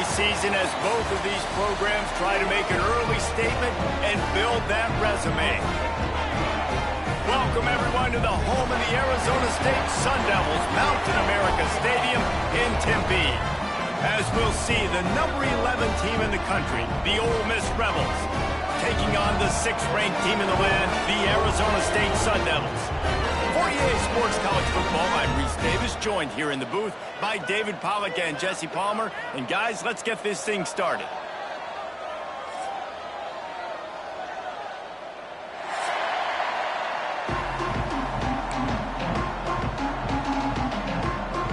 early season as both of these programs try to make an early statement and build that resume. Welcome, everyone, to the home of the Arizona State Sun Devils, Mountain America Stadium in Tempe. As we'll see, the number 11 team in the country, the Ole Miss Rebels, taking on the 6th-ranked team in the land, the Arizona State Sun Devils. For EA Sports College Football, I'm Reese Davis, joined here in the booth by David Pollack and Jesse Palmer. And guys, let's get this thing started.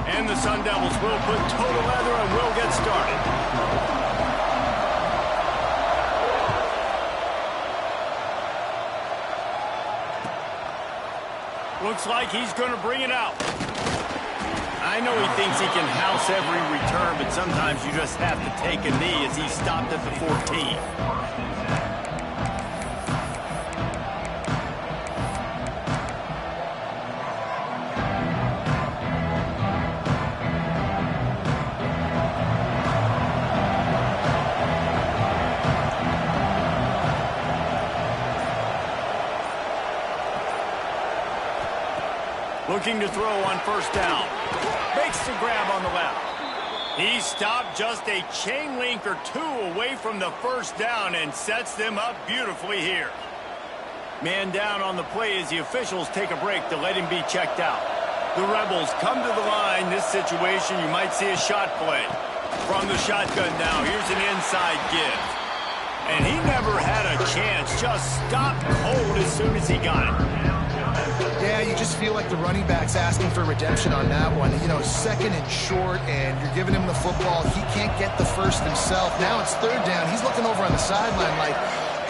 And the Sun Devils will put total leather and will get started. Looks like he's going to bring it out. I know he thinks he can house every return, but sometimes you just have to take a knee as he stopped at the 14. Looking to throw on first down. Makes the grab on the left. He stopped just a chain link or two away from the first down and sets them up beautifully here. Man down on the play as the officials take a break to let him be checked out. The Rebels come to the line. This situation, you might see a shot play. From the shotgun now, here's an inside give. And he never had a chance, just stopped cold as soon as he got it. Yeah, you just feel like the running back's asking for redemption on that one. You know, second and short, and you're giving him the football. He can't get the first himself. Now it's third down. He's looking over on the sideline like,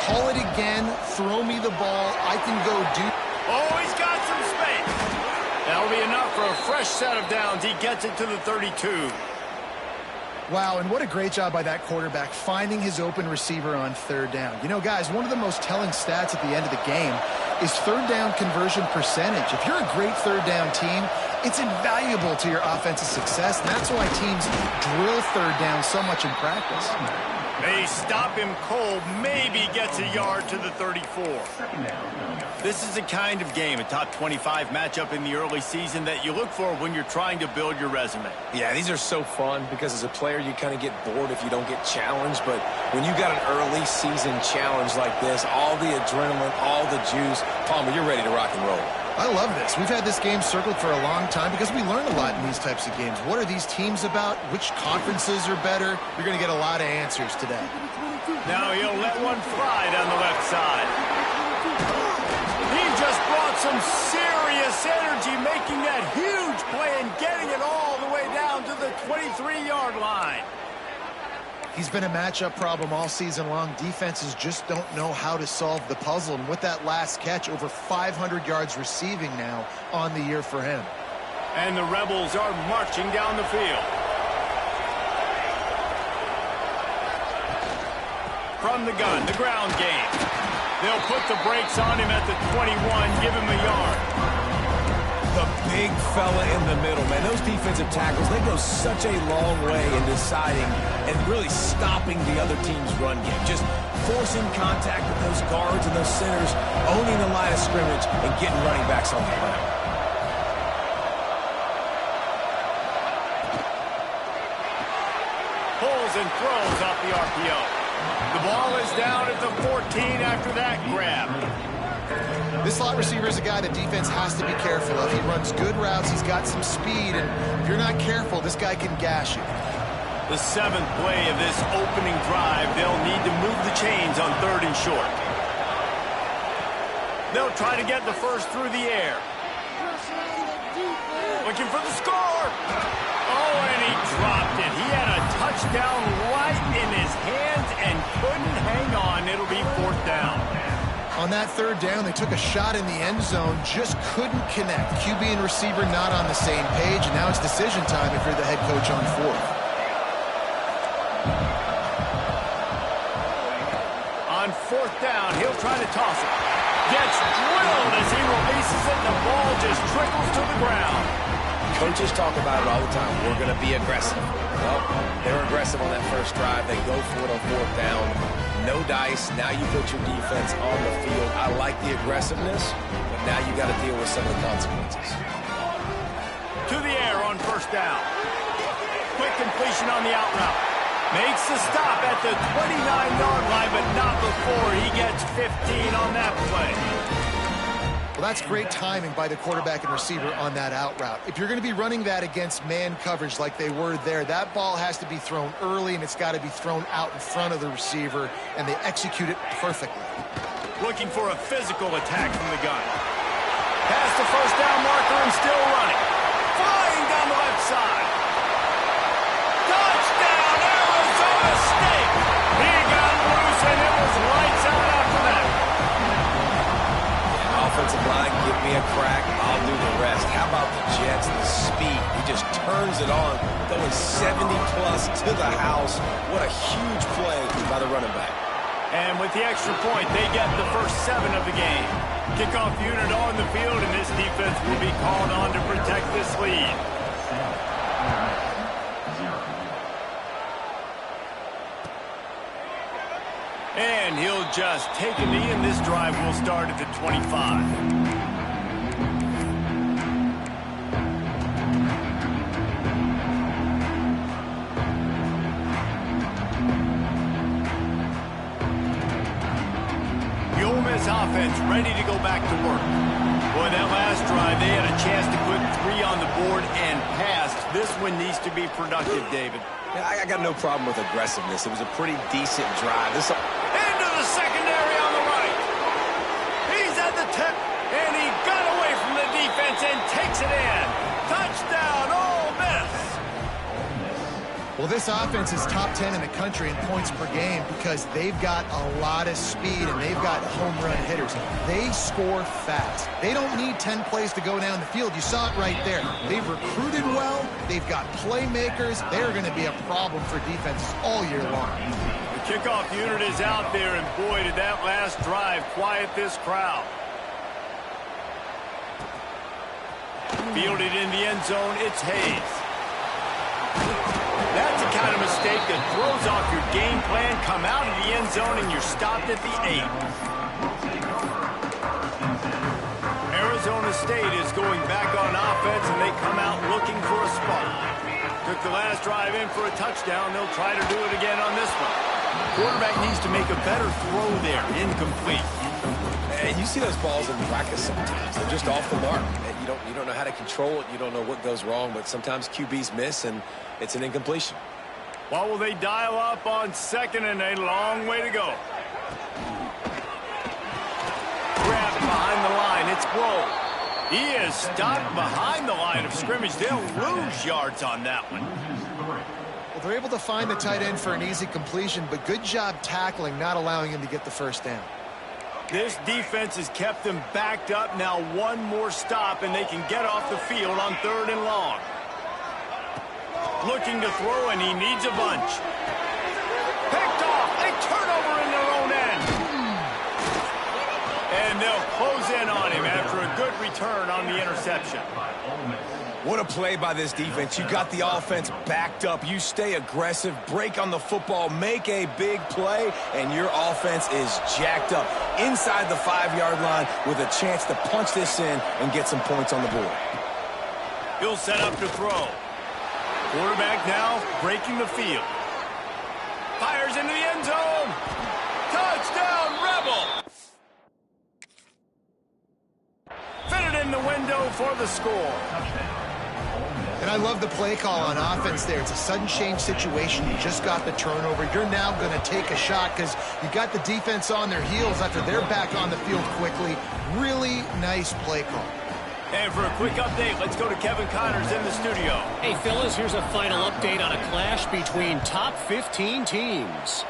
call it again, throw me the ball, I can go do. Oh, he's got some space. That'll be enough for a fresh set of downs. He gets it to the 32. Wow, and what a great job by that quarterback finding his open receiver on third down. You know, guys, one of the most telling stats at the end of the game is third down conversion percentage. If you're a great third down team, it's invaluable to your offensive success, and that's why teams drill third down so much in practice. They stop him cold, maybe gets a yard to the 34. This is the kind of game, a top 25 matchup in the early season, that you look for when you're trying to build your resume. Yeah, these are so fun because as a player, you kind of get bored if you don't get challenged. But when you got an early season challenge like this, all the adrenaline, all the juice, Palmer, you're ready to rock and roll. I love this. We've had this game circled for a long time because we learn a lot in these types of games. What are these teams about? Which conferences are better? You're going to get a lot of answers today. Now he'll let one fly down the left side. He just brought some serious energy, making that huge play and getting it all the way down to the 23-yard line. He's been a matchup problem all season long. Defenses just don't know how to solve the puzzle. And with that last catch, over 500 yards receiving now on the year for him. And the Rebels are marching down the field. From the gun, the ground game. They'll put the brakes on him at the 21, give him a yard. The big fella in the middle, man. Those defensive tackles, they go such a long way in deciding and really stopping the other team's run game. Just forcing contact with those guards and those centers, owning the line of scrimmage, and getting running backs on the ground. Pulls and throws off the RPO. The ball is down at the 14 after that grab. This slot receiver is a guy the defense has to be careful of. He runs good routes. He's got some speed. And if you're not careful, this guy can gash you. The 7th play of this opening drive, they'll need to move the chains on third and short. They'll try to get the first through the air. Looking for the score. Oh, and he dropped it. He had a touchdown right in his hands and couldn't hang on. It'll be fourth down. On that third down, they took a shot in the end zone, just couldn't connect. QB and receiver not on the same page, and now it's decision time if you're the head coach on fourth. On fourth down, he'll try to toss it. Gets drilled as he releases it, and the ball just trickles to the ground. Coaches talk about it all the time. We're going to be aggressive. Well, they're aggressive on that first drive. They go for it on fourth down. No dice. Now you put your defense on the field. I like the aggressiveness, but now you got to deal with some of the consequences. To the air on first down. Quick completion on the out route. Makes the stop at the 29-yard line, but not before he gets 15 on that play. Well, that's great timing by the quarterback and receiver on that out route. If you're going to be running that against man coverage like they were there, that ball has to be thrown early, and it's got to be thrown out in front of the receiver, and they execute it perfectly. Looking for a physical attack from the gun. Past the first down marker and still running. Flying down the left side. Touchdown, Arizona State! He got loose, and it was lights out after that. Offensive line, give me a crack, I'll do the rest. How about the Jets, the speed? He just turns it on, going 70-plus to the house. What a huge play by the running back. And with the extra point, they get the first 7 of the game. Kickoff unit on the field, and this defense will be called on to protect this lead. And he'll just take a knee, and this drive will start at the 25. Offense ready to go back to work. Boy, that last drive, they had a chance to put 3 on the board and passed. This one needs to be productive, David. Yeah, I got no problem with aggressiveness. It was a pretty decent drive. Into the secondary on the right. He's at the tip, and he got away from the defense and takes it in. Touchdown, Ole Miss. Well, this offense is top 10 in the country in points per game because they've got a lot of speed and they've got home run hitters. They score fast. They don't need 10 plays to go down the field. You saw it right there. They've recruited well. They've got playmakers. They're going to be a problem for defenses all year long. The kickoff unit is out there, and boy, did that last drive quiet this crowd. Fielded in the end zone, it's Hayes. That's the kind of mistake that throws off your game plan. Come out of the end zone and you're stopped at the 8. Arizona State is going back on offense, and they come out looking for a spark. Took the last drive in for a touchdown. They'll try to do it again on this one. Quarterback needs to make a better throw there. Incomplete. And you see those balls in practice sometimes. They're just off the mark. You don't know how to control it. You don't know what goes wrong, but sometimes QBs miss, and it's an incompletion. Well, will they dial up on second, and a long way to go. Grabbed behind the line. It's Blow. He is stopped behind the line of scrimmage. They'll lose yards on that one. Well, they're able to find the tight end for an easy completion, but good job tackling, not allowing him to get the first down. This defense has kept them backed up. Now one more stop, and they can get off the field on 3rd and long. Looking to throw, and he needs a bunch. Picked off. A turnover in their own end. And they'll close in on him after a good return on the interception. What a play by this defense. You got the offense backed up. You stay aggressive, break on the football, make a big play, and your offense is jacked up inside the 5-yard line with a chance to punch this in and get some points on the board. He'll set up to throw. Quarterback now breaking the field. Fires into the end zone. Touchdown, Rebel. Fitted in the window for the score. And I love the play call on offense there. It's a sudden change situation. You just got the turnover. You're now going to take a shot because you got the defense on their heels after they're back on the field quickly. Really nice play call. And for a quick update, let's go to Kevin Connors in the studio. Hey, fellas, here's a final update on a clash between top 15 teams.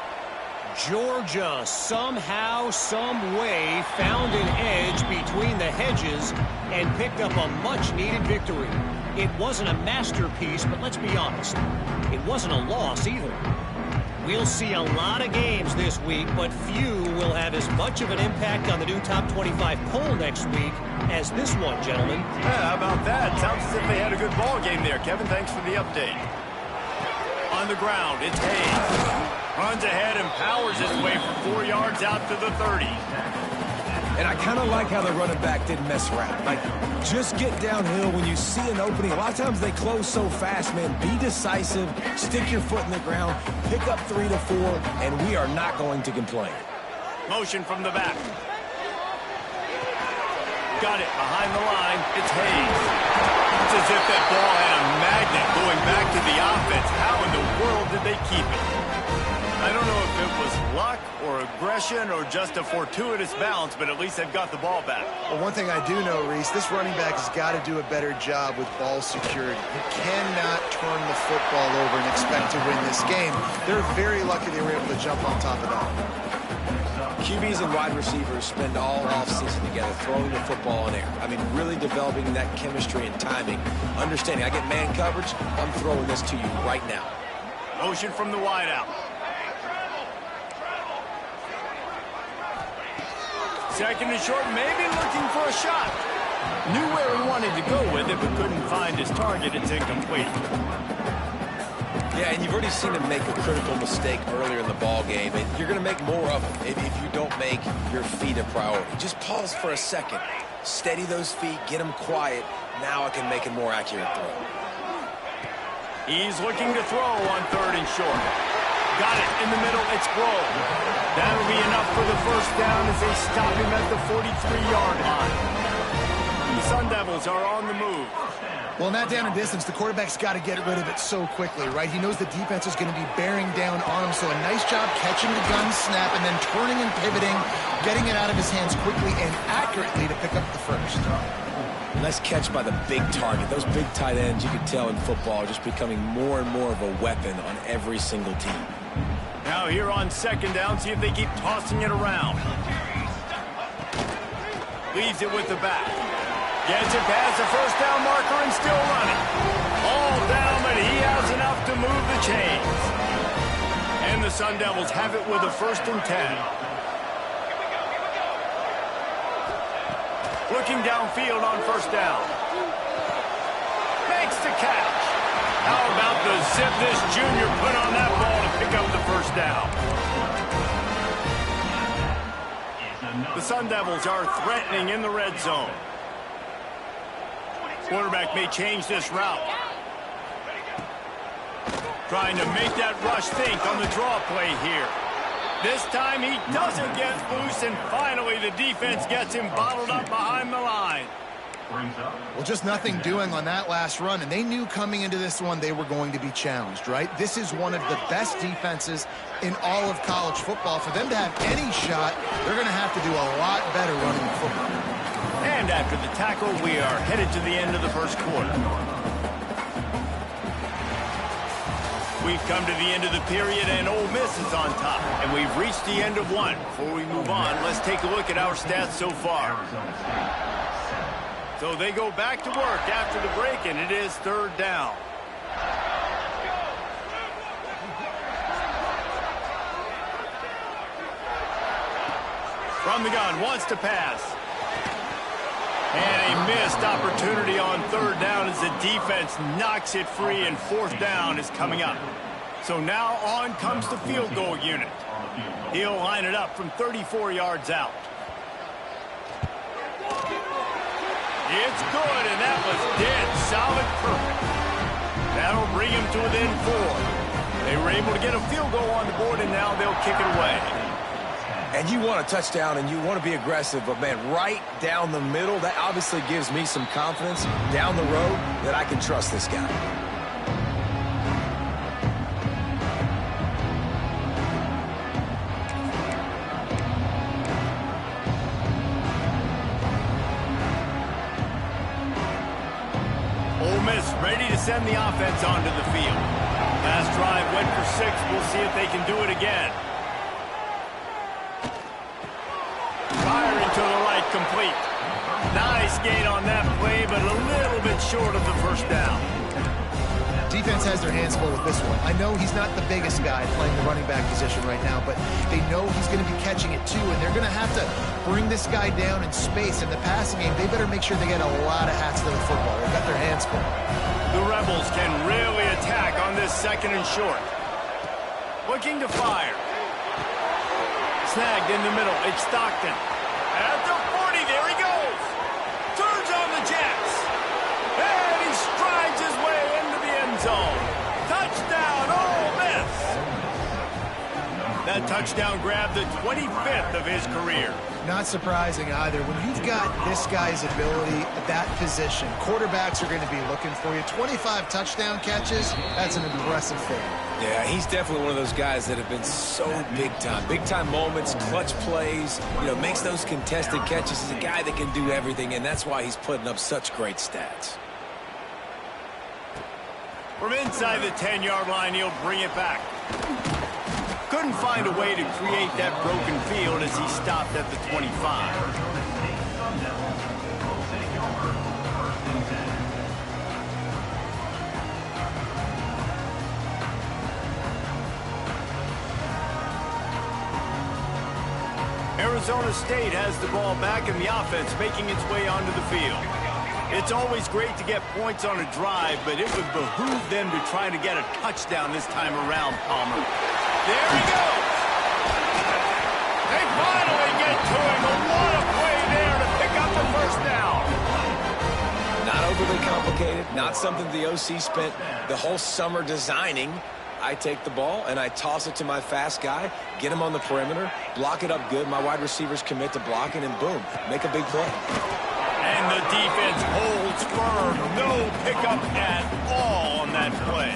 Georgia somehow, some way found an edge between the hedges and picked up a much-needed victory. It wasn't a masterpiece, but let's be honest, it wasn't a loss either. We'll see a lot of games this week, but few will have as much of an impact on the new top 25 poll next week as this one, gentlemen. Yeah, how about that? Sounds as if they had a good ball game there. Kevin, thanks for the update. On the ground, it's Hayes. Runs ahead and powers his way for 4 yards out to the 30. And I kind of like how the running back didn't mess around. Like, just get downhill when you see an opening. A lot of times they close so fast, man. Be decisive, stick your foot in the ground, pick up 3 to 4, and we are not going to complain. Motion from the back. Got it behind the line. It's Hayes. It's as if that ball had a magnet going back to the offense. How in the world did they keep it? I don't know if it was luck or aggression or just a fortuitous bounce, but at least they've got the ball back. Well, one thing I do know, Reese, this running back has got to do a better job with ball security. You cannot turn the football over and expect to win this game. They're very lucky they were able to jump on top of that. QBs and wide receivers spend all offseason together throwing the football in air. I mean, really developing that chemistry and timing. Understanding, I get man coverage, I'm throwing this to you right now. Motion from the wide out. Second and short, maybe looking for a shot. Knew where he wanted to go with it, but couldn't find his target. It's incomplete. Yeah, and you've already seen him make a critical mistake earlier in the ball game, and you're going to make more of it if you don't make your feet a priority. Just pause for a second. Steady those feet, get them quiet. Now I can make a more accurate throw. He's looking to throw on third and short. Got it in the middle. It's Grohl. That'll be enough for the first down as they stop him at the 43-yard line. The Sun Devils are on the move. Well, in that down and distance, the quarterback's got to get rid of it so quickly, right? He knows the defense is going to be bearing down on him, so a nice job catching the gun snap and then turning and pivoting, getting it out of his hands quickly and accurately to pick up the first. Nice catch by the big target. Those big tight ends, you can tell in football, are just becoming more and more of a weapon on every single team. Now here on second down, see if they keep tossing it around. Leaves it with the back. Gets it past the first down marker and still running. All down, but he has enough to move the chains. And the Sun Devils have it with a 1st and 10. Looking downfield on first down. Makes the catch. How about the zip this junior put on that ball to pick up the first down? The Sun Devils are threatening in the red zone. Quarterback may change this route. Trying to make that rush think on the draw play here. This time he doesn't get loose, and finally the defense gets him bottled up behind the line. Well, just nothing doing on that last run, and they knew coming into this one they were going to be challenged, right? This is one of the best defenses in all of college football. For them to have any shot, they're going to have to do a lot better running the football. And after the tackle, we are headed to the end of the first quarter. We've come to the end of the period, and Ole Miss is on top. And we've reached the end of one. Before we move on, let's take a look at our stats so far. So they go back to work after the break, and it is 3rd down. From the gun, wants to pass. And a missed opportunity on 3rd down as the defense knocks it free, and 4th down is coming up. So now on comes the field goal unit. He'll line it up from 34 yards out. It's good, and that was dead solid perfect. That'll bring him to within 4. They were able to get a field goal on the board, and now they'll kick it away. And you want a touchdown, and you want to be aggressive, but, man, right down the middle, that obviously gives me some confidence down the road that I can trust this guy. Ole Miss ready to send the offense onto the field. Last drive went for 6. We'll see if they can do it again. Firing to the right, complete. Nice gain on that play, but a little bit short of the first down. Defense has their hands full with this one. I know he's not the biggest guy playing the running back position right now, but they know he's going to be catching it too, and they're going to have to bring this guy down in space. In the passing game, they better make sure they get a lot of hats to the football. They've got their hands full. The Rebels can really attack on this 2nd and short. Looking to fire. Snagged in the middle. It's Stockton. At the 40, there he goes. Turns on the Jets. And he strides his way into the end zone. Touchdown, Ole Miss. That touchdown grabbed the 25th of his career. Not surprising either. When you've got this guy's ability at that position, quarterbacks are going to be looking for you. 25 touchdown catches, that's an impressive thing. Yeah, he's definitely one of those guys that have been so big time. Big time moments, clutch plays, makes those contested catches. He's a guy that can do everything, and that's why he's putting up such great stats. From inside the 10-yard line, he'll bring it back. Couldn't find a way to create that broken field as he stopped at the 25. Arizona State has the ball back in the offense, making its way onto the field. It's always great to get points on a drive, but it would behoove them to try to get a touchdown this time around, Palmer. There he goes. They finally get to him. What a play there to pick up the 1st down. Not overly complicated, not something the OC spent the whole summer designing. I take the ball and I toss it to my fast guy, get him on the perimeter, block it up good. My wide receivers commit to blocking, and boom, make a big play. And the defense holds firm. No pickup at all on that play.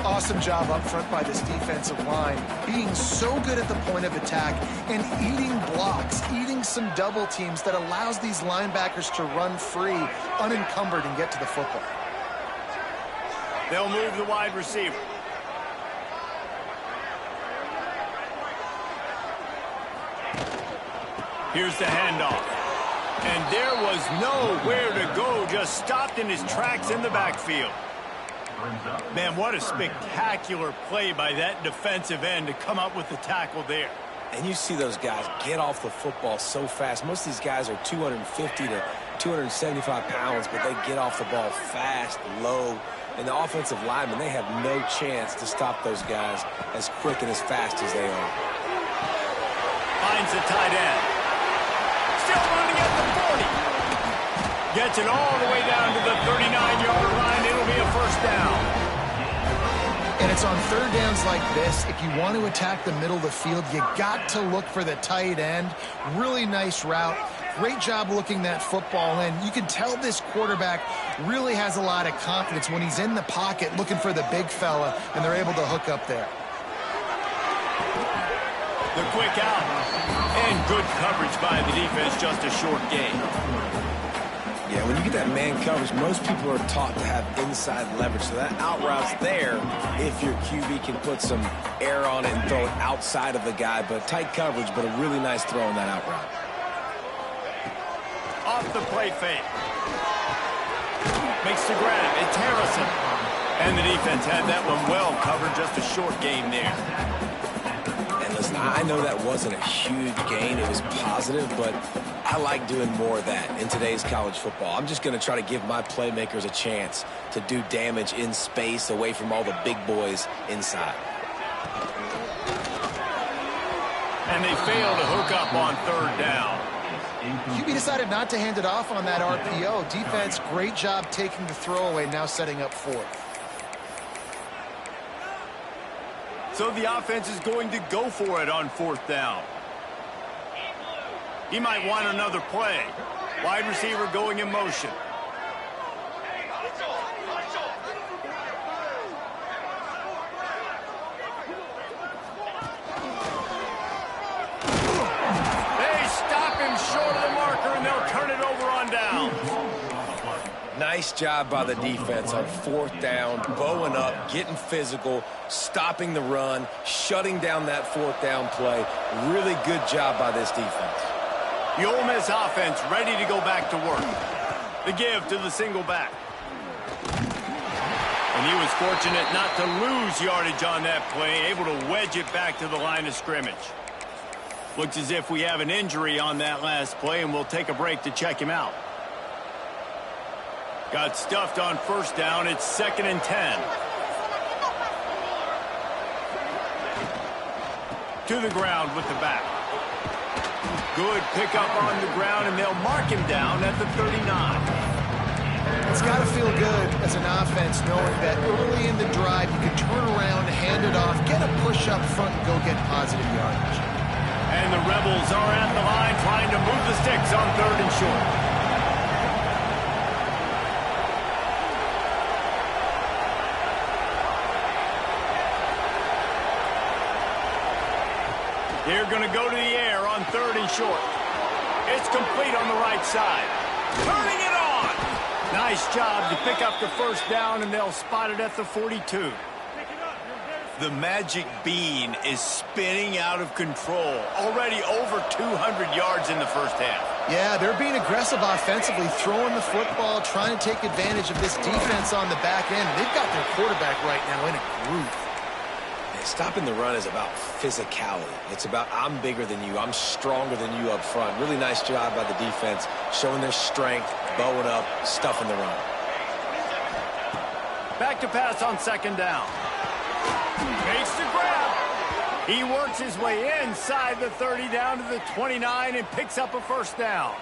Awesome job up front by this defensive line, being so good at the point of attack and eating blocks, eating some double teams that allows these linebackers to run free, unencumbered, and get to the football. They'll move the wide receiver. Here's the handoff. And there was nowhere to go, just stopped in his tracks in the backfield. Man, what a spectacular play by that defensive end to come up with the tackle there. And you see those guys get off the football so fast. Most of these guys are 250 to 275 pounds, but they get off the ball fast, low. And the offensive linemen, they have no chance to stop those guys as quick and as fast as they are. Finds the tight end. Still running at the 40. Gets it all the way down to the 39-yard line. It'll be a 1st down. And it's on 3rd downs like this. If you want to attack the middle of the field, you got to look for the tight end. Really nice route. Great job looking that football in. You can tell this quarterback really has a lot of confidence when he's in the pocket looking for the big fella, and they're able to hook up there. The quick out. And good coverage by the defense, just a short gain. Yeah, when you get that man coverage, most people are taught to have inside leverage. So that out route's there if your QB can put some air on it and throw it outside of the guy. But tight coverage, but a really nice throw on that out route. Off the play fake. Makes the grab. It's Harrison. And the defense had that one well covered. Just a short gain there. And listen, I know that wasn't a huge gain. It was positive, but I like doing more of that in today's college football. I'm just going to try to give my playmakers a chance to do damage in space away from all the big boys inside. And they fail to hook up on 3rd down. QB decided not to hand it off on that RPO. Defense, great job taking the throwaway, now setting up 4th. So the offense is going to go for it on 4th down. He might want another play. Wide receiver going in motion. They stop him short of the marker, and they'll turn it over on down. Nice job by the defense on 4th down, bowing up, getting physical, stopping the run, shutting down that 4th down play. Really good job by this defense. The Ole Miss offense ready to go back to work. The give to the single back. And he was fortunate not to lose yardage on that play, able to wedge it back to the line of scrimmage. Looks as if we have an injury on that last play, and we'll take a break to check him out. Got stuffed on first down. It's 2nd and 10. To the ground with the back. Good pickup on the ground, and they'll mark him down at the 39. It's got to feel good as an offense knowing that early in the drive you can turn around, hand it off, get a push up front, and go get positive yardage. And the Rebels are at the line trying to move the sticks on 3rd and short. They're going to go to the air on 3rd and short. It's complete on the right side. Turning it on! Nice job to pick up the first down, and they'll spot it at the 42. The magic bean is spinning out of control. Already over 200 yards in the first half. Yeah, they're being aggressive offensively, throwing the football, trying to take advantage of this defense on the back end. They've got their quarterback right now in a groove. Stopping the run is about physicality. It's about I'm bigger than you. I'm stronger than you up front. Really nice job by the defense, showing their strength, bowing up, stuffing the run. Back to pass on 2nd down. Makes the grab. He works his way inside the 30 down to the 29 and picks up a first down.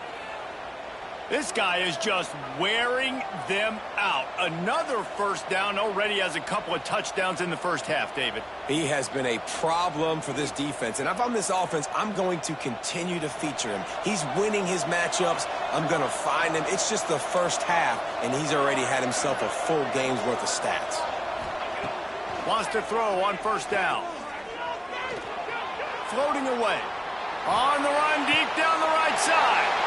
This guy is just wearing them out. Another first down, already has a couple of touchdowns in the first half, David. He has been a problem for this defense. And if I'm this offense, I'm going to continue to feature him. He's winning his matchups. I'm going to find him. It's just the first half, and he's already had himself a full game's worth of stats. Wants to throw on first down. Floating away. On the run, deep down the right side.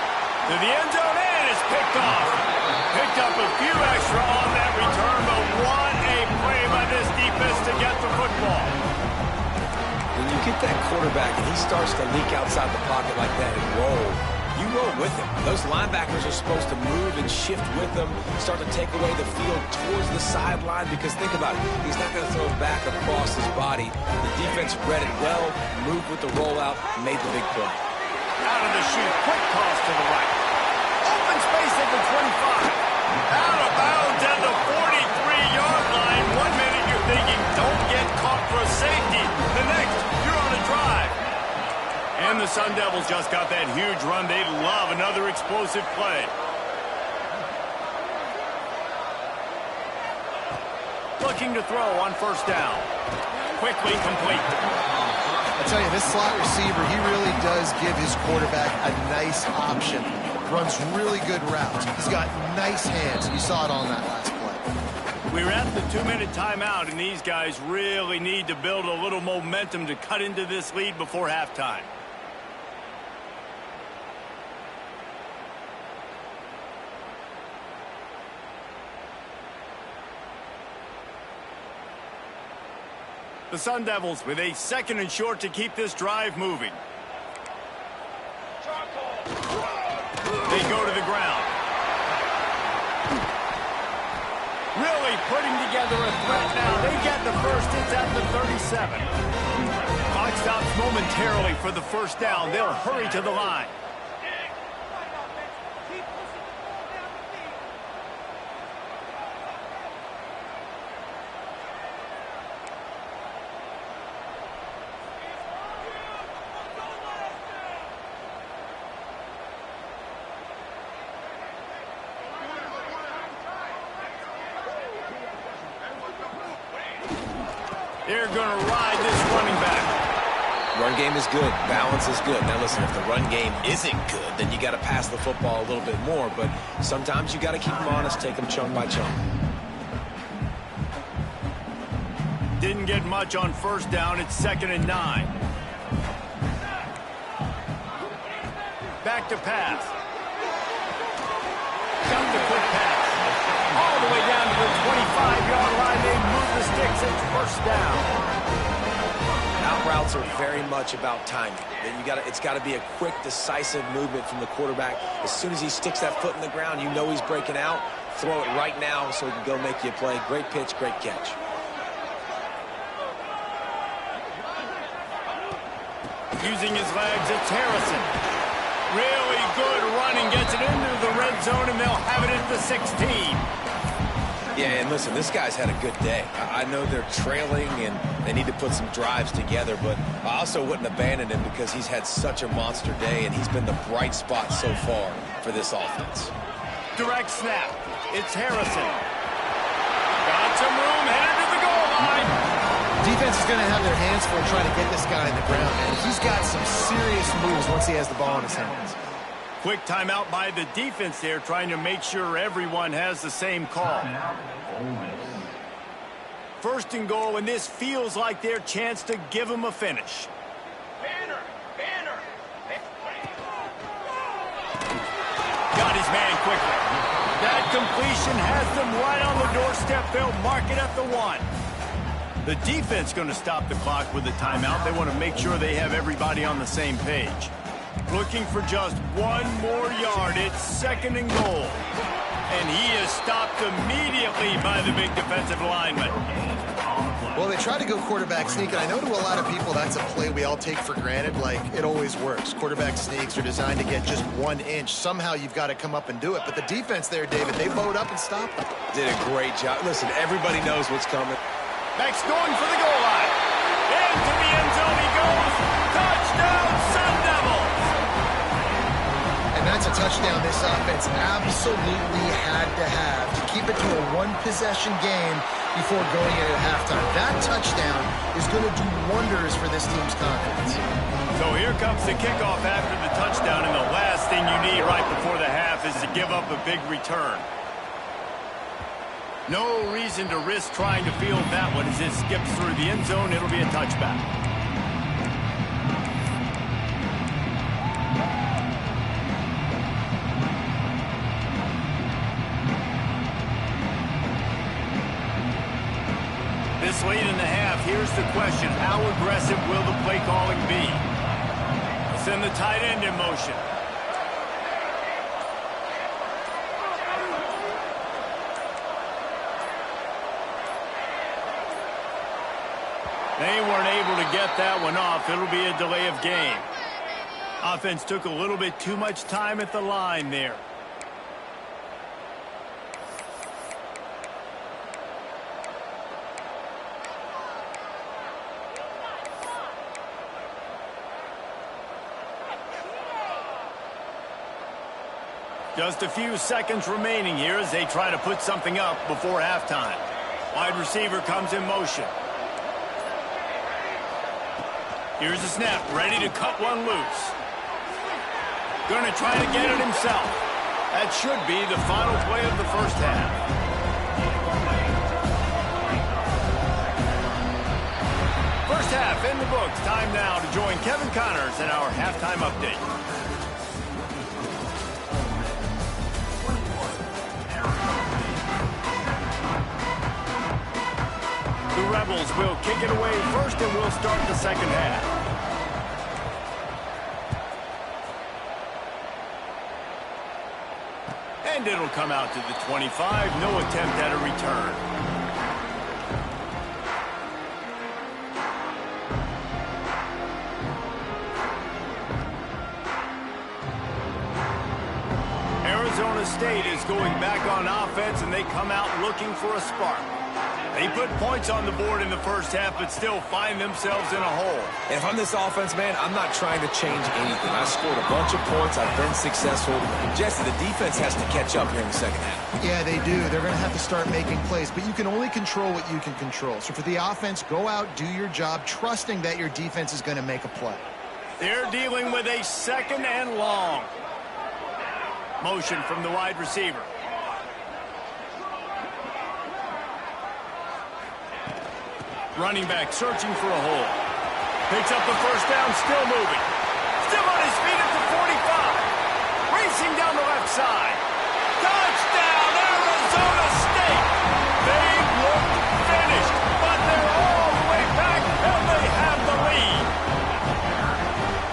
To the end zone, and it's picked off. Picked up a few extra on that return, but what a play by this defense to get the football. When you get that quarterback and he starts to leak outside the pocket like that and roll, you roll with him. Those linebackers are supposed to move and shift with him, start to take away the field towards the sideline, because think about it, he's not going to throw it back across his body. The defense read it well, moved with the rollout, made the big play. Out of the chute, quick toss to the right. Open space at the 25. Out of bounds at the 43-yard line. 1 minute you're thinking, don't get caught for a safety. The next, you're on a drive. And the Sun Devils just got that huge run. They love another explosive play. Looking to throw on first down. Quickly complete. I tell you, this slot receiver, he really does give his quarterback a nice option. Runs really good routes. He's got nice hands. You saw it on that last play. We're at the 2-minute timeout, and these guys really need to build a little momentum to cut into this lead before halftime. The Sun Devils with a 2nd and short to keep this drive moving. They go to the ground. Really putting together a threat now. They get the first. It's at the 37. Clock stops momentarily for the first down. They'll hurry to the line. They're going to ride this running back. Run game is good. Balance is good. Now, listen, if the run game isn't good, then you got to pass the football a little bit more. But sometimes you got to keep them honest, take them chunk by chunk. Didn't get much on first down. It's 2nd and 9. Back to pass. Got the quick pass. All the way down to the 25-yard line. They move the sticks. It's first down. Out routes are very much about timing. It's got to be a quick, decisive movement from the quarterback. As soon as he sticks that foot in the ground, you know he's breaking out. throw it right now so he can go make you a play. Great pitch, great catch. Using his legs, it's Harrison. Really good running, gets it into the red zone, and they'll have it at the 16. Yeah, and listen, this guy's had a good day. I know they're trailing and they need to put some drives together, but I also wouldn't abandon him because he's had such a monster day, and he's been the bright spot so far for this offense. Direct snap. It's Harrison. Got some room, headed to the goal line. Defense is going to have their hands full trying to get this guy in the ground, man. He's got some serious moves once he has the ball in his hands. Quick timeout by the defense there, trying to make sure everyone has the same call. First and goal, and this feels like their chance to give them a finish. Got his man quickly. That completion has them right on the doorstep. They'll mark it at the 1. The defense going to stop the clock with a timeout. They want to make sure they have everybody on the same page. Looking for just 1 more yard. It's second and goal. And he is stopped immediately by the big defensive lineman. Well, they try to go quarterback sneak, and I know to a lot of people that's a play we all take for granted, like it always works. Quarterback sneaks are designed to get just 1 inch. Somehow you've got to come up and do it. But the defense there, David, they bowed up and stopped them. Did a great job. Listen, everybody knows what's coming. Max going for the goal line. Into the end zone he goes. Touchdown, Sun Devils! And that's a touchdown this offense absolutely had to have to keep it to a 1-possession game before going in at halftime. That touchdown is going to do wonders for this team's confidence. So here comes the kickoff after the touchdown, and the last thing you need right before the half is to give up a big return. No reason to risk trying to field that one. As it skips through the end zone, it'll be a touchback. This late in the half, here's the question. How aggressive will the play calling be? We'll send the tight end in motion. They weren't able to get that one off. It'll be a delay of game. Offense took a little bit too much time at the line there. Just a few seconds remaining here as they try to put something up before halftime. Wide receiver comes in motion. Here's the snap, ready to cut one loose. Going to try to get it himself. That should be the final play of the first half. First half in the books. Time now to join Kevin Connors in our halftime update. The Rebels will kick it away first, and we'll start the second half. And it'll come out to the 25. No attempt at a return. Arizona State is going back on offense, and they come out looking for a spark. They put points on the board in the first half, but still find themselves in a hole. And if I'm this offense, man, I'm not trying to change anything. I scored a bunch of points. I've been successful. Jesse, the defense has to catch up here in the second half. Yeah, they do. They're going to have to start making plays, but you can only control what you can control. So for the offense, go out, do your job, trusting that your defense is going to make a play. They're dealing with a second and long. Motion from the wide receiver. Running back searching for a hole. Picks up the first down, still moving. Still on his feet at the 45. Racing down the left side. Touchdown, Arizona State. They look finished, but they're all the way back, and they have the lead.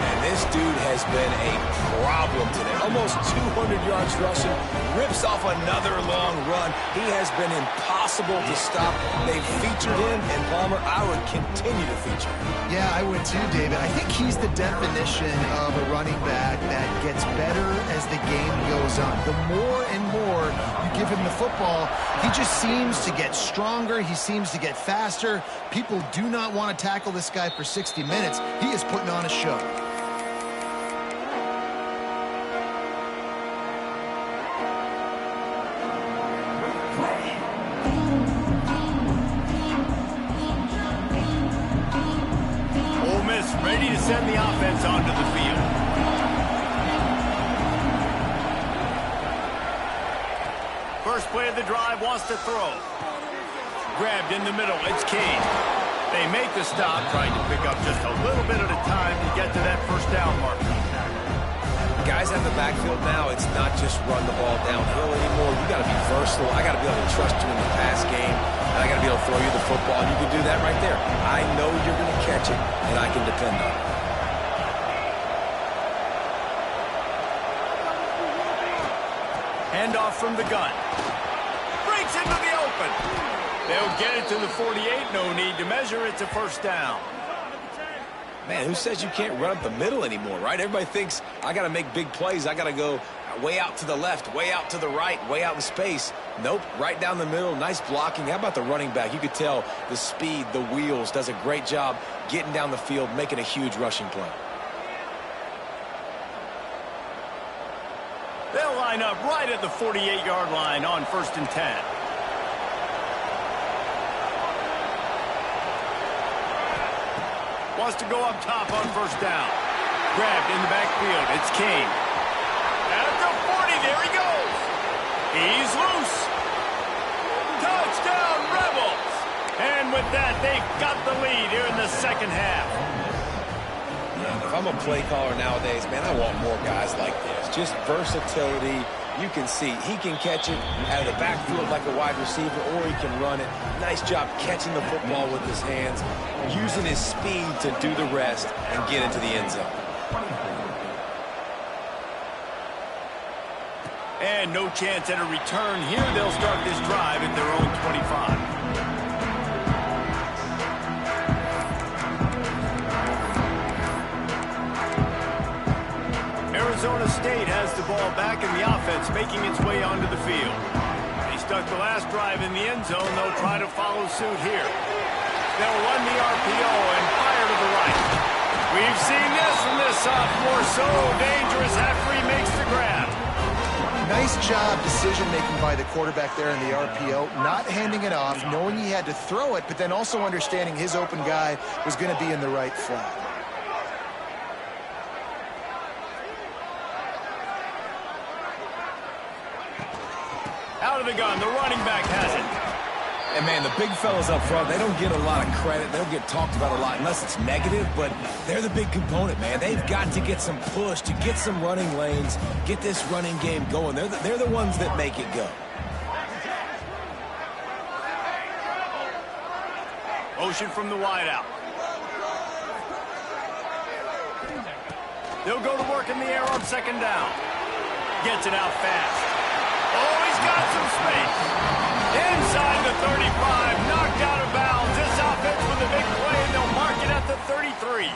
And this dude has been a problem to him today. Almost 200 yards rushing, rips off another long run. He has been impossible to stop. They've featured him, and Palmer, I would continue to feature him. Yeah, I would too, David. I think he's the definition of a running back that gets better as the game goes on. The more and more you give him the football, he just seems to get stronger. He seems to get faster. People do not want to tackle this guy for 60 minutes. He is putting on a show. Ole Miss ready to send the offense onto the field. First play of the drive, wants to throw. Grabbed in the middle, it's Kane. They make the stop, trying to pick up just a little bit at a time to get to that first down marker. Guys out in the backfield now, it's not just run the ball downhill anymore. You got to be versatile. I got to be able to trust you in the pass game, and I got to be able to throw you the football, and you can do that right there. I know you're going to catch it, and I can depend on it. Handoff from the gun. Breaks into the open. They'll get it to the 48. No need to measure. It's a first down. Man, who says you can't run up the middle anymore, right? Everybody thinks I got to make big plays. I got to go way out to the left, way out to the right, way out in space. Nope, right down the middle. Nice blocking. How about the running back? You could tell the speed, the wheels, does a great job getting down the field, making a huge rushing play. They'll line up right at the 48-yard line on 1st and 10. Wants to go up top on first down. Grabbed in the backfield. It's King. At the 40, there he goes. He's loose. Touchdown, Rebels. And with that, they've got the lead here in the second half. If I'm a play caller nowadays, man, I want more guys like this. Just versatility. You can see he can catch it out of the backfield like a wide receiver, or he can run it. Nice job catching the football with his hands, using his speed to do the rest and get into the end zone. And no chance at a return here. They'll start this drive at their own 25. Arizona State has the ball back in the offense, making its way onto the field. They stuck the last drive in the end zone. They'll try to follow suit here. They'll run the RPO and fire to the right. We've seen this from this sophomore. So dangerous after he makes the grab. Nice job decision-making by the quarterback there in the RPO, not handing it off, knowing he had to throw it, but then also understanding his open guy was going to be in the right flat. Out of the gun, the running back has it. And, man, the big fellas up front, they don't get a lot of credit. They don't get talked about a lot unless it's negative, but they're the big component, man. They've got to get some push, to get some running lanes, get this running game going. They're the ones that make it go. Motion from the wideout. They'll go to work in the air on second down. Gets it out fast. Oh, he's got some space. Inside the 35, knocked out of bounds. This offense with a big play, and they'll mark it at the 33.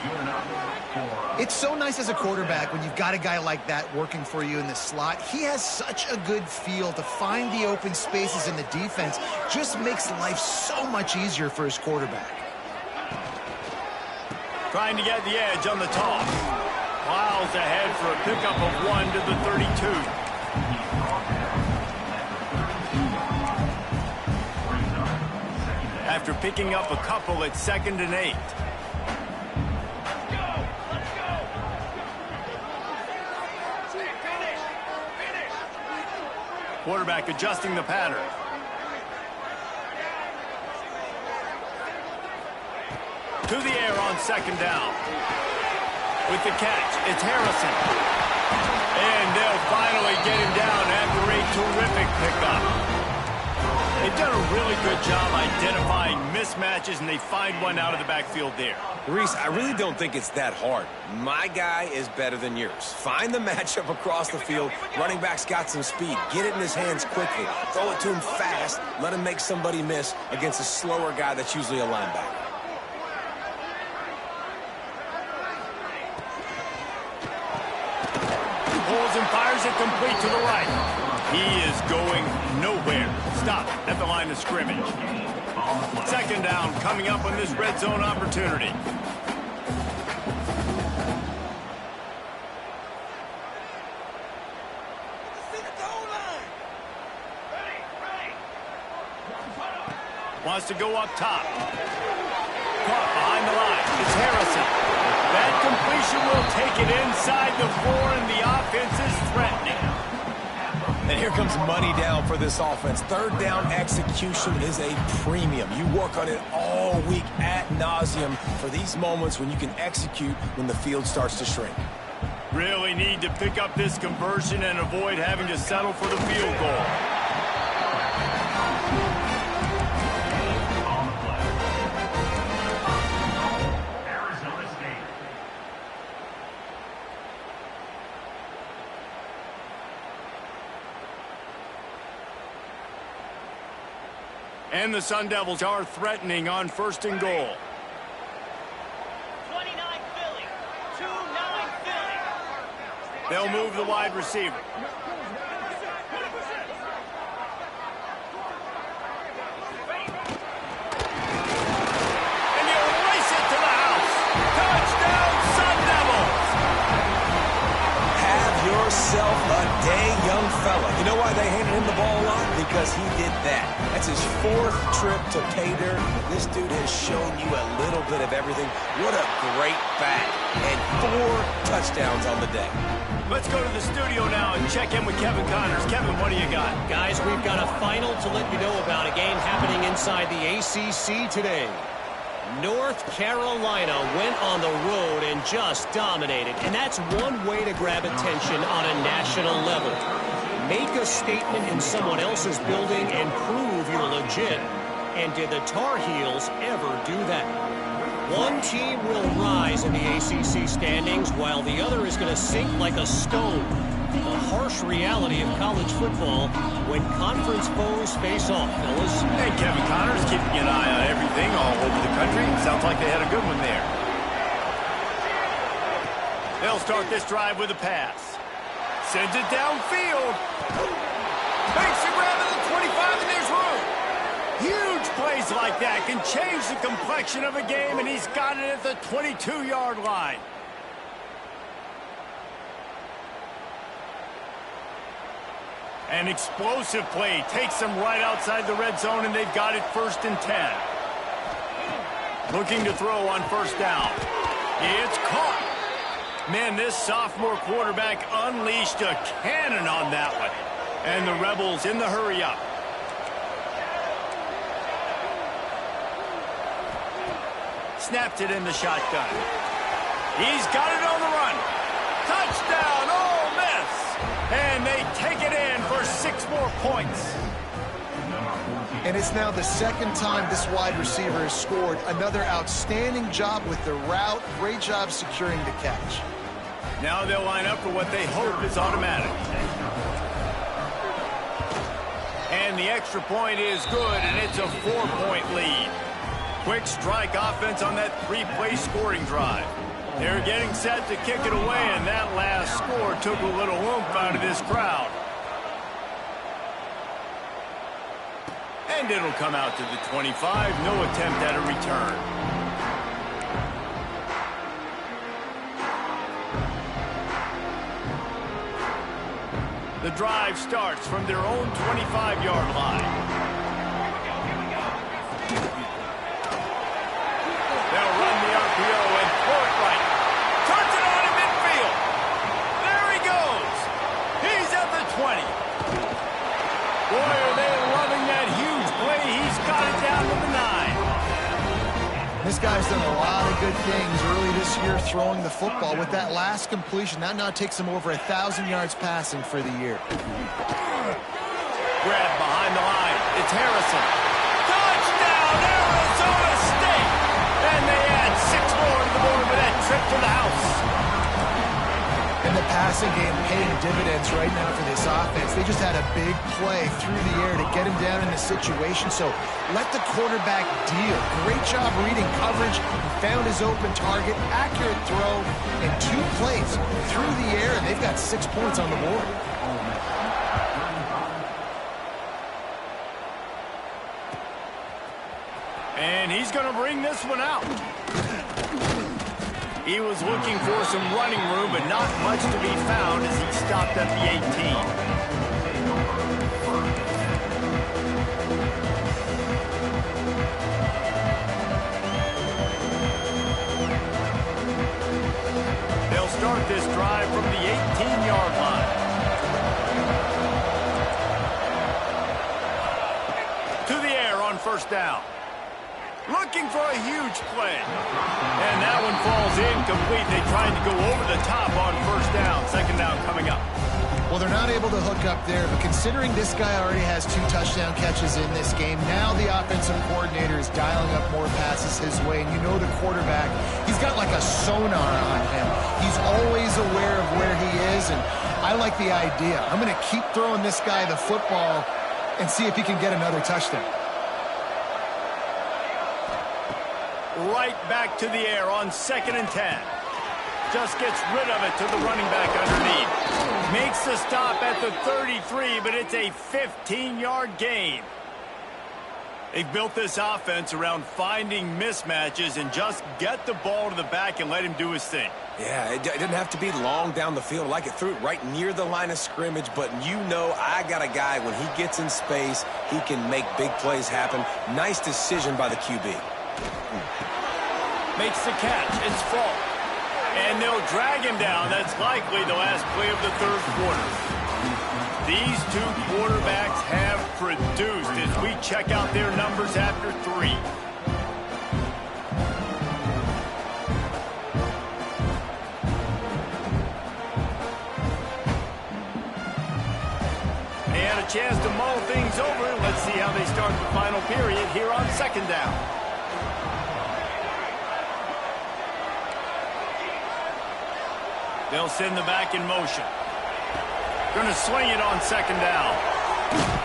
It's so nice as a quarterback when you've got a guy like that working for you in the slot. He has such a good feel to find the open spaces in the defense. Just makes life so much easier for his quarterback. Trying to get the edge on the toss. Miles ahead for a pickup of 1 to the 32. After picking up a couple at 2nd and 8. Quarterback adjusting the pattern. To the air on 2nd down. With the catch, it's Harrison. And they'll finally get him down after a terrific pickup. They've done a really good job identifying mismatches, and they find one out of the backfield there. Reese, I really don't think it's that hard. My guy is better than yours. Find the matchup across the field. Running back's got some speed. Get it in his hands quickly. Throw it to him fast. Let him make somebody miss against a slower guy that's usually a linebacker. Pulls and fires it complete to the right. He is going nowhere. Stop at the line of scrimmage. Second down coming up on this red zone opportunity. Wants to go up top. Caught behind the line. It's Harrison. That completion will take it inside the 4, and the offense is threatening. And here comes money down for this offense. Third down execution is a premium. You work on it all week ad nauseum for these moments when you can execute when the field starts to shrink. Really need to pick up this conversion and avoid having to settle for the field goal. And the Sun Devils are threatening on 1st and goal. 29 Philly. 2-9 Philly. They'll move the wide receiver. And he'll race it to the house. Touchdown, Sun Devils. Have yourself a day, young fella. You know why they handed him the ball a lot? Because he did that. That's his 4th trip to pay dirt. This dude has shown you a little bit of everything. What a great back. And 4 touchdowns on the day. Let's go to the studio now and check in with Kevin Connors. Kevin, what do you got? Guys, we've got a final to let you know about, a game happening inside the ACC today. North Carolina went on the road and just dominated, and that's one way to grab attention on a national level. Make a statement in someone else's building and prove you're legit. And did the Tar Heels ever do that? One team will rise in the ACC standings while the other is going to sink like a stone. The harsh reality of college football when conference foes face off, fellas. Hey, Kevin Connors keeping an eye on everything all over the country. Sounds like they had a good one there. They'll start this drive with a pass. Sends it downfield. Makes the grab at the 25, and there's room. Huge plays like that can change the complexion of a game, and he's got it at the 22-yard line. An explosive play takes them right outside the red zone, and they've got it 1st and 10. Looking to throw on 1st down. It's caught. Man, this sophomore quarterback unleashed a cannon on that one. And the Rebels in the hurry up. Snapped it in the shotgun. He's got it on the run. Touchdown, Ole Miss. And they take it in for 6 more points. And it's now the 2nd time this wide receiver has scored. Another outstanding job with the route. Great job securing the catch. Now they'll line up for what they hope is automatic. And the extra point is good, and it's a 4-point lead. Quick strike offense on that 3-play scoring drive. They're getting set to kick it away, and that last score took a little oomph out of this crowd. And it'll come out to the 25. No attempt at a return. The drive starts from their own 25-yard line. They'll run the RPO and throw it right. Turns it on in midfield. There he goes. He's at the 20. Boy, are they loving that huge play. He's got it down to the 9. This guy's done a lot of good things early this year throwing the football. With that last completion, that now takes him over 1,000 yards passing for the year. Grab behind the line. It's Harrison. passing game paying dividends right now for this offense. They just had a big play through the air to get him down in the situation. So let the quarterback deal. Great job reading coverage. He found his open target, accurate throw, and 2 plays through the air, and they've got 6 points on the board. And he's going to bring this one out. He was looking for some running room, but not much to be found as he stopped at the 18. They'll start this drive from the 18-yard line. To the air on first down. Looking for a huge play. And that one falls incomplete. They tried to go over the top on first down. Second down coming up. Well, they're not able to hook up there, but considering this guy already has 2 touchdown catches in this game, now the offensive coordinator is dialing up more passes his way. And you know the quarterback, he's got like a sonar on him. He's always aware of where he is, and I like the idea. I'm going to keep throwing this guy the football and see if he can get another touchdown. Right back to the air on 2nd and 10. Just gets rid of it to the running back underneath. Makes the stop at the 33, but it's a 15-yard gain. They've built this offense around finding mismatches and just get the ball to the back and let him do his thing. Yeah, it didn't have to be long down the field. Like it threw it right near the line of scrimmage, but you know I got a guy, when he gets in space, he can make big plays happen. Nice decision by the QB. Makes the catch. It's Falk. And they'll drag him down. That's likely the last play of the 3rd quarter. These 2 quarterbacks have produced as we check out their numbers after 3. And a chance to mull things over. Let's see how they start the final period here on 2nd down. They'll send the back in motion. Going to swing it on 2nd down.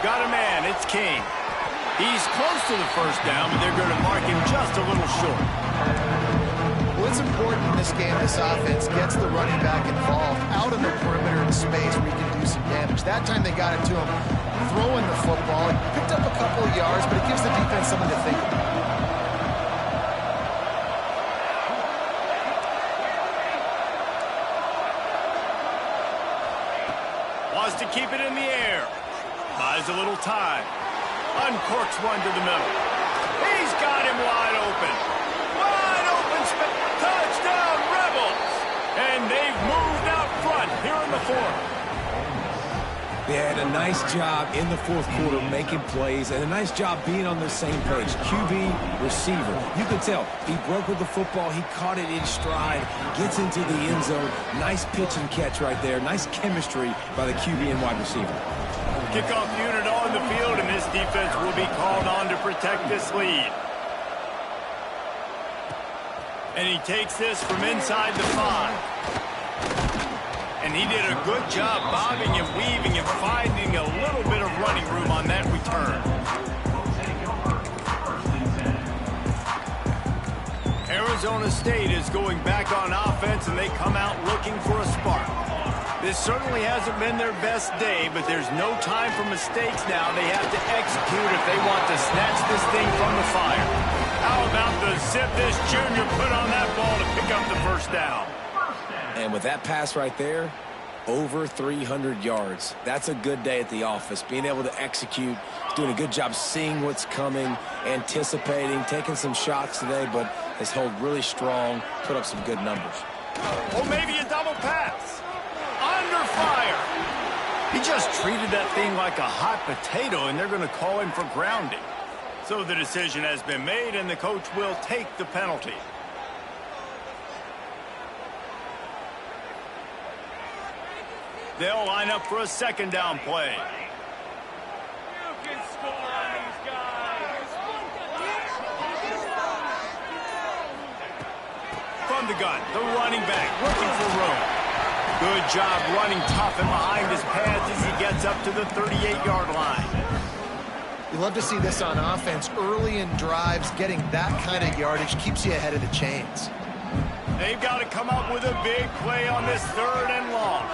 Got a man. It's King. He's close to the first down, but they're going to mark him just a little short. Well, it's important in this game this offense gets the running back involved out on the perimeter in space where he can do some damage. That time they got it to him throwing the football. He picked up a couple of yards, but it gives the defense something to think about. Wants to keep it in the air. Buys a little time. Uncorks one to the middle. He's got him wide open. Wide open. Touchdown, Rebels. And they've moved out front here in the 4th. They had a nice job in the 4th quarter making plays and a nice job being on the same page. QB, receiver. You could tell he broke with the football. He caught it in stride, gets into the end zone. Nice pitch and catch right there. Nice chemistry by the QB and wide receiver. Kickoff unit on the field, and this defense will be called on to protect this lead. And he takes this from inside the 5. And he did a good job bobbing and weaving and finding a little bit of running room on that return. Arizona State is going back on offense, and they come out looking for a spark. This certainly hasn't been their best day, but there's no time for mistakes now. They have to execute if they want to snatch this thing from the fire. How about the zip this junior put on that ball to pick up the first down? And with that pass right there, over 300 yards. That's a good day at the office. Being able to execute, doing a good job seeing what's coming, anticipating, taking some shots today, but has held really strong, put up some good numbers. Or maybe a double pass. Under fire. He just treated that thing like a hot potato, and they're going to call him for grounding. So the decision has been made, and the coach will take the penalty. They'll line up for a 2nd down play. You can score on these guys. From the gun, the running back looking for room. Good job running tough and behind his pads as he gets up to the 38-yard line. You love to see this on offense. Early in drives, getting that kind of yardage keeps you ahead of the chains. They've got to come up with a big play on this 3rd and long.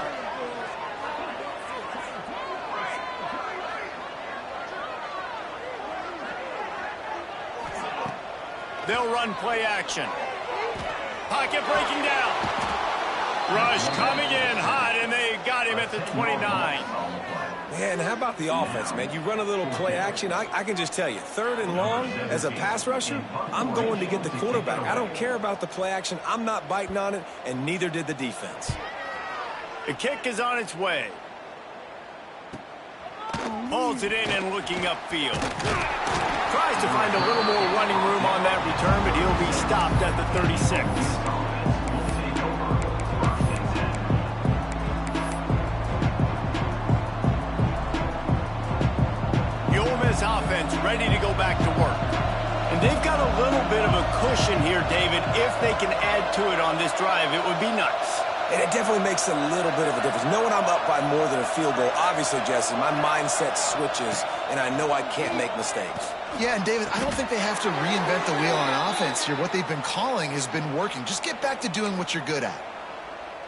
They'll run play action. Pocket breaking down. Rush coming in hot, and they got him at the 29. Man, how about the offense, man? You run a little play action. I can just tell you, 3rd and long, as a pass rusher, I'm going to get the quarterback. I don't care about the play action. I'm not biting on it, and neither did the defense. The kick is on its way. Pulls it in and looking upfield. Tries to find a little more running room on that return, but he'll be stopped at the 36. The Ole Miss offense ready to go back to work. And they've got a little bit of a cushion here, David. If they can add to it on this drive, it would be nice. And it definitely makes a little bit of a difference. Knowing I'm up by more than a field goal, obviously, Jesse, my mindset switches, and I know I can't make mistakes. Yeah, and David, I don't think they have to reinvent the wheel on offense here. What they've been calling has been working. Just get back to doing what you're good at.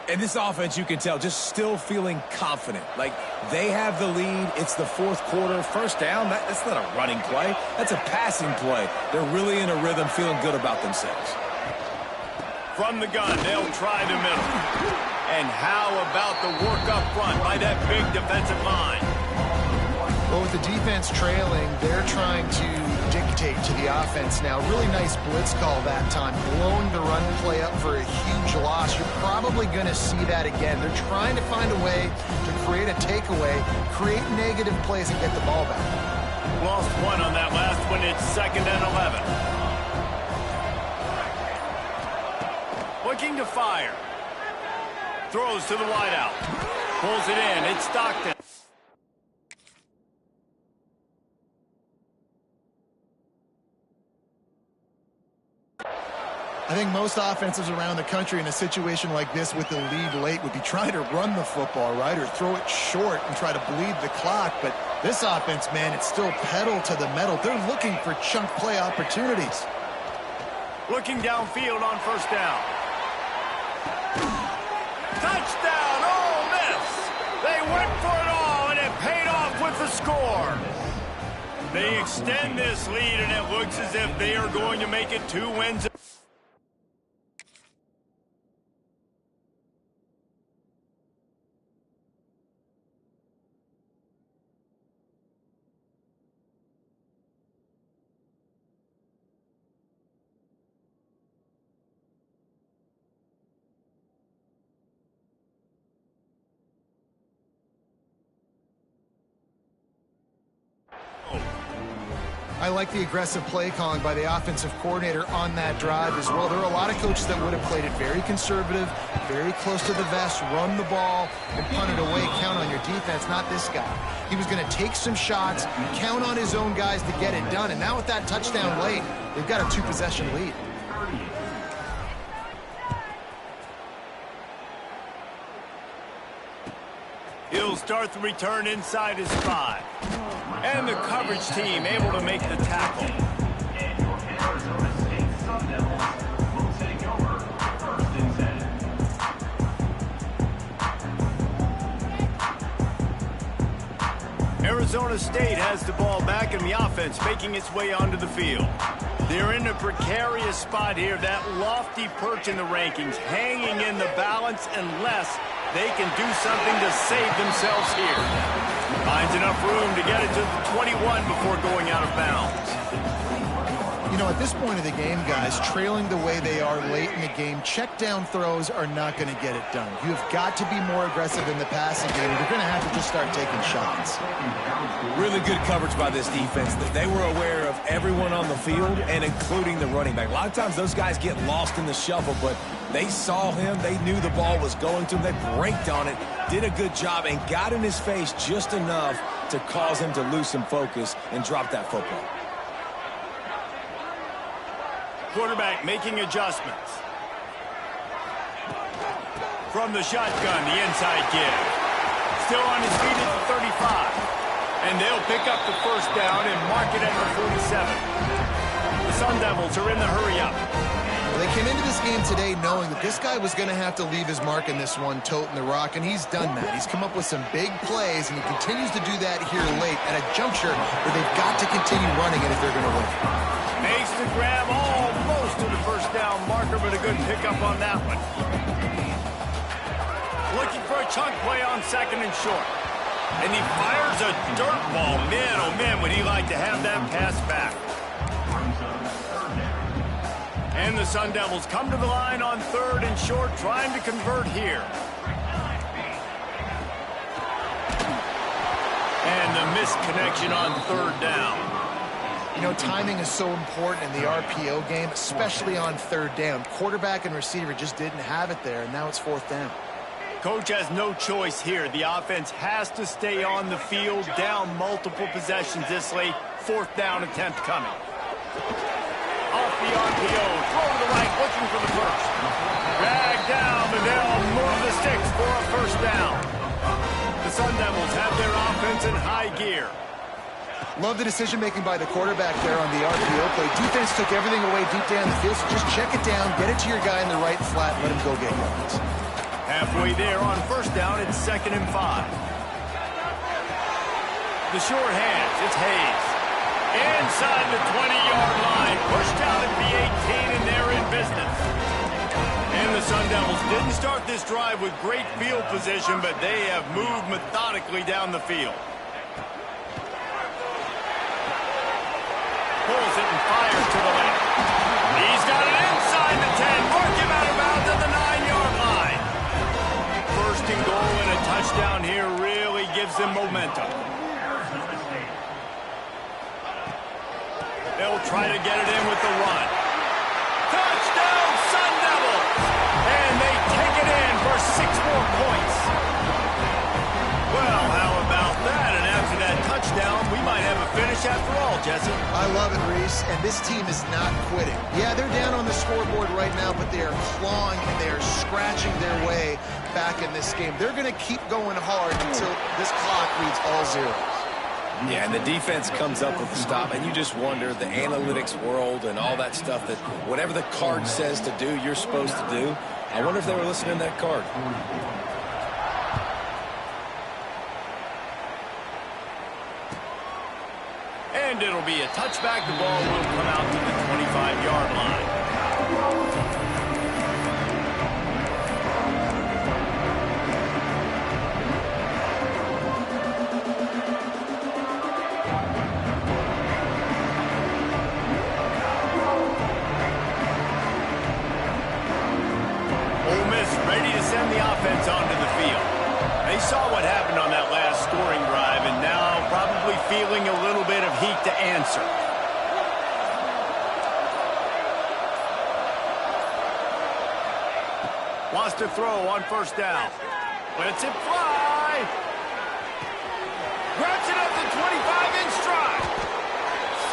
And this offense, you can tell, just still feeling confident. Like, they have the lead. It's the 4th quarter. 1st down, that's not a running play. That's a passing play. They're really in a rhythm, feeling good about themselves. From the gun, they'll try the middle. And how about the work up front by that big defensive line? Well, with the defense trailing, they're trying to dictate to the offense now. Really nice blitz call that time. Blowing the run play up for a huge loss. You're probably going to see that again. They're trying to find a way to create a takeaway, create negative plays, and get the ball back. Lost one on that last one. It's 2nd and 11. Looking to fire. Throws to the wideout. Pulls it in. It's Stockton. I think most offenses around the country in a situation like this with the lead late would be trying to run the football, right, or throw it short and try to bleed the clock. But this offense, man, it's still pedal to the metal. They're looking for chunk play opportunities. Looking downfield on 1st down. Touchdown, Ole Miss! They went for it all, and it paid off with the score. They extend this lead, and it looks as if they are going to make it 2 wins. I like the aggressive play calling by the offensive coordinator on that drive as well. There are a lot of coaches that would have played it very conservative, very close to the vest, run the ball, and punt it away, count on your defense. Not this guy. He was going to take some shots, count on his own guys to get it done. And now with that touchdown late, they've got a 2-possession lead. He'll start the return inside his 5. And the coverage team able to make the tackle. Arizona State has the ball back in the offense, making its way onto the field. They're in a precarious spot here, that lofty perch in the rankings, hanging in the balance unless they can do something to save themselves here. Finds enough room to get it to the 21 before going out of bounds. You know, at this point of the game, guys, trailing the way they are late in the game, check down throws are not going to get it done. You've got to be more aggressive in the passing game. You're going to have to just start taking shots. Really good coverage by this defense. They were aware of everyone on the field and including the running back. A lot of times those guys get lost in the shuffle, but they saw him. They knew the ball was going to him. They braked on it, did a good job, and got in his face just enough to cause him to lose some focus and drop that football. Quarterback making adjustments. From the shotgun, the inside give. Still on his feet at the 35. And they'll pick up the first down and mark it at the 47. The Sun Devils are in the hurry-up. They came into this game today knowing that this guy was going to have to leave his mark in this one, toting the rock, and he's done that. He's come up with some big plays, and he continues to do that here late at a juncture where they've got to continue running it if they're going to win. Makes the grab almost to the first down marker, but a good pickup on that one. Looking for a chunk play on second and short. And he fires a dirt ball. Man, oh man, would he like to have that pass back. And the Sun Devils come to the line on third and short, trying to convert here. And the misconnection on third down. You know, timing is so important in the RPO game, especially on third down. Quarterback and receiver just didn't have it there, and now it's fourth down. Coach has no choice here. The offense has to stay on the field, down multiple possessions this late. Fourth down attempt coming. Off the RPO, throw to the right, looking for the first. Drag down, and they'll move the sticks for a first down. The Sun Devils have their offense in high gear. Love the decision-making by the quarterback there on the RPO play. Defense took everything away deep down the field, so just check it down, get it to your guy in the right flat, and let him go get yards. Halfway there on first down, it's 2nd and 5. The short hands, it's Hayes. Inside the 20-yard line, pushed out at the 18, and they're in business. And the Sun Devils didn't start this drive with great field position, but they have moved methodically down the field. Pulls it and fires to the left. He's got it inside the 10. Mark him out of bounds at the 9-yard line. First and goal and a touchdown here really gives them momentum. They'll try to get it in with the run. Touchdown, Sun Devils! And they take it in for 6 more points. Well, how about that? And after that touchdown, we might have a finish after all, Jesse. I love it, Reese, and this team is not quitting. Yeah, they're down on the scoreboard right now, but they are clawing and they are scratching their way back in this game. They're going to keep going hard until this clock reads all zeros. Yeah, and the defense comes up with the stop, and you just wonder, the analytics world and all that stuff, that whatever the card says to do, you're supposed to do. I wonder if they were listening to that card. And it'll be a touchback. The ball will come out to the 25-yard line. Ole Miss ready to send the offense onto the field. They saw what happened on that last scoring drive, and now probably feeling a little bit of heat to answer. Wants to throw on first down. Lets it fly. Grabs it up to 25 in stride.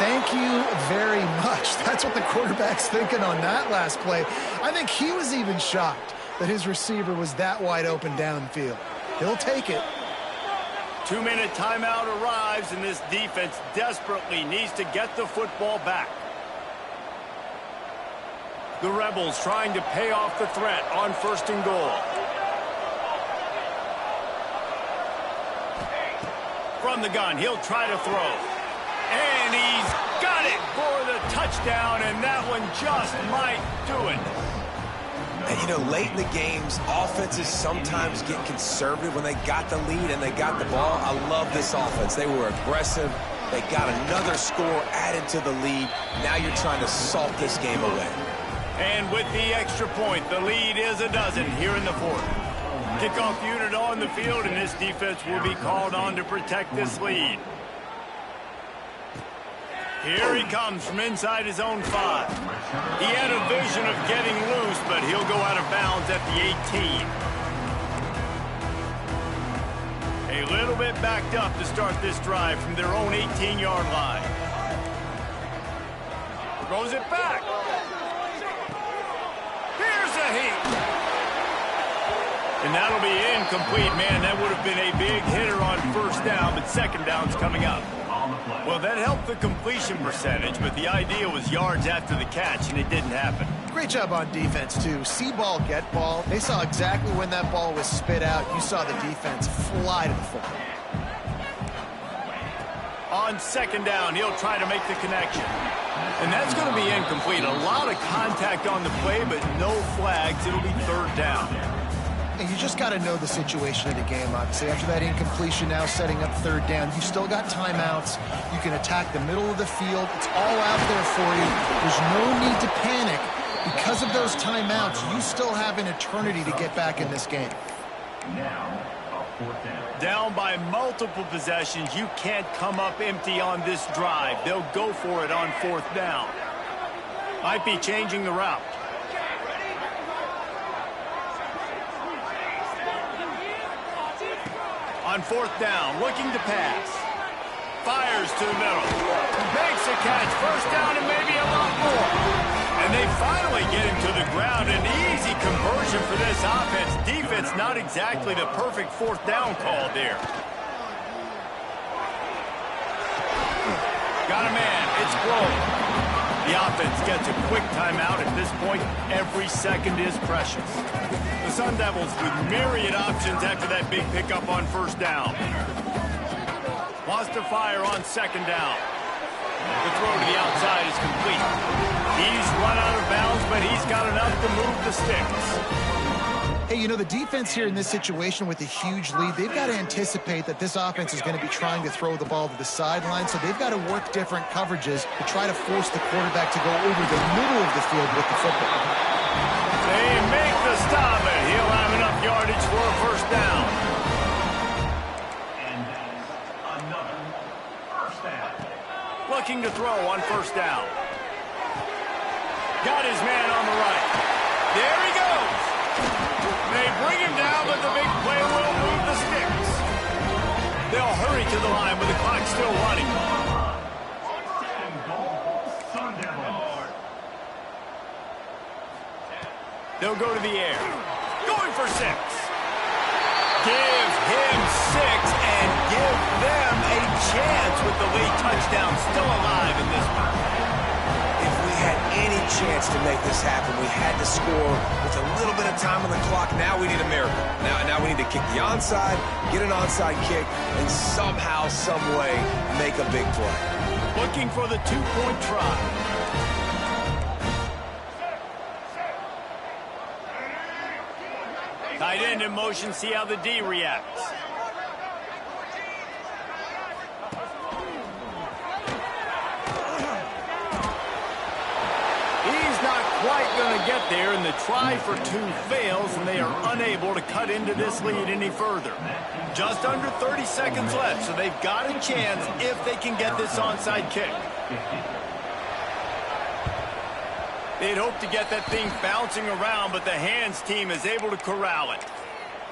Thank you very much. That's what the quarterback's thinking on that last play. I think he was even shocked that his receiver was that wide open downfield. He'll take it. 2-minute timeout arrives, and this defense desperately needs to get the football back. The Rebels trying to pay off the threat on first and goal. From the gun, he'll try to throw. And he's got it for the touchdown, and that one just might do it. And, you know, late in the games, offenses sometimes get conservative when they got the lead and they got the ball. I love this offense. They were aggressive. They got another score added to the lead. Now you're trying to salt this game away. And with the extra point, the lead is a dozen here in the fourth. Kickoff unit on the field, and this defense will be called on to protect this lead. Here he comes from inside his own 5. He had a vision of getting loose, but he'll go out of bounds at the 18. A little bit backed up to start this drive from their own 18-yard line. Throws it back. Here's a heat. And that'll be incomplete. Man, that would have been a big hitter on first down, but second down's coming up. Well, that helped the completion percentage, but the idea was yards after the catch, and it didn't happen. Great job on defense, too. See ball, get ball. They saw exactly when that ball was spit out. You saw the defense fly to the football. On second down, he'll try to make the connection. And that's going to be incomplete. A lot of contact on the play, but no flags. It'll be third down. And you just got to know the situation of the game, obviously. After that incompletion, now setting up third down, you still got timeouts. You can attack the middle of the field. It's all out there for you. There's no need to panic. Because of those timeouts, you still have an eternity to get back in this game. Down by multiple possessions, you can't come up empty on this drive. They'll go for it on fourth down. Might be changing the route. On fourth down, looking to pass. Fires to the middle. Makes a catch. First down and maybe a lot more. And they finally get him to the ground. An easy conversion for this offense. Defense not exactly the perfect fourth down call there. Got a man. It's Grove. The offense gets a quick timeout. At this point, every second is precious. The Sun Devils with myriad options after that big pickup on first down. Wants to fire on second down. The throw to the outside is complete. He's run out of bounds, but he's got enough to move the sticks. Hey, you know, the defense here in this situation with a huge lead, they've got to anticipate that this offense is going to be trying to throw the ball to the sideline, so they've got to work different coverages to try to force the quarterback to go over the middle of the field with the football. They make the stop, and he'll have enough yardage for a first down. And another first down. Looking to throw on first down. Got his man on the right. There he goes. They bring him down, but the big play will move the sticks. They'll hurry to the line with the clock still running. They'll go to the air. Going for 6. Give him 6 and give them a chance with the late touchdown still alive in this one. If we had any chance to make this happen, we had to score with a little bit of time on the clock. Now we need a miracle. Now we need to kick the onside, get an onside kick, and somehow, some way, make a big play. Looking for the 2-point try. Tight end in motion, see how the D reacts. He's not quite going to get there, and the try for 2 fails, and they are unable to cut into this lead any further. Just under 30 seconds left, so they've got a chance if they can get this onside kick. They'd hope to get that thing bouncing around, but the hands team is able to corral it.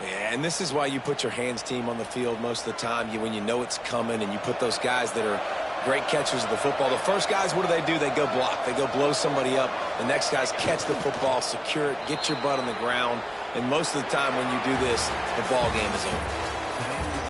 Yeah, and this is why you put your hands team on the field most of the time. When you know it's coming, and you put those guys that are great catchers of the football. The first guys, what do? They go block. They go blow somebody up. The next guys catch the football, secure it, get your butt on the ground. And most of the time when you do this, the ball game is over.